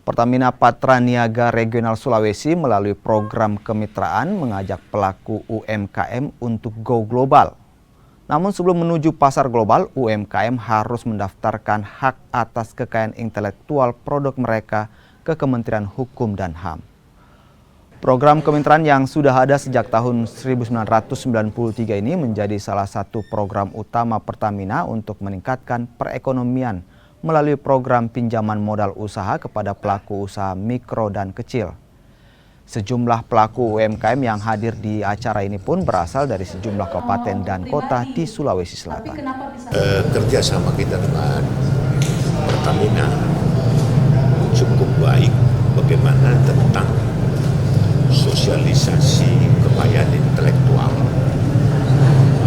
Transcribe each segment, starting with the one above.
Pertamina Patraniaga Regional Sulawesi melalui program kemitraan mengajak pelaku UMKM untuk go global. Namun sebelum menuju pasar global, UMKM harus mendaftarkan hak atas kekayaan intelektual produk mereka ke Kementerian Hukum dan HAM. Program kemitraan yang sudah ada sejak tahun 1993 ini menjadi salah satu program utama Pertamina untuk meningkatkan perekonomian melalui program pinjaman modal usaha kepada pelaku usaha mikro dan kecil. Sejumlah pelaku UMKM yang hadir di acara ini pun berasal dari sejumlah kabupaten dan kota di Sulawesi Selatan. Kerjasama kita dengan Pertamina cukup baik bagaimana tentang sosialisasi kekayaan intelektual.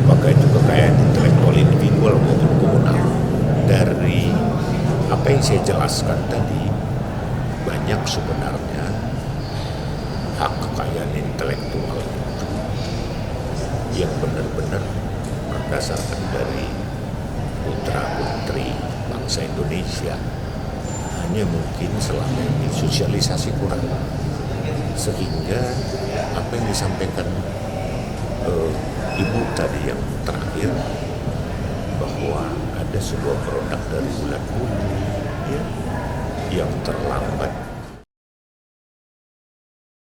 Apakah itu kekayaan intelektual individual maupun komunal. Dari apa yang saya jelaskan tadi, banyak sebenarnya hak kekayaan intelektual itu yang benar-benar berdasarkan dari putra-putri bangsa Indonesia. Hanya mungkin selama ini sosialisasi kurang, sehingga apa yang disampaikan Ibu tadi yang terakhir, bahwa ada sebuah produk dari bulan bumi yang terlambat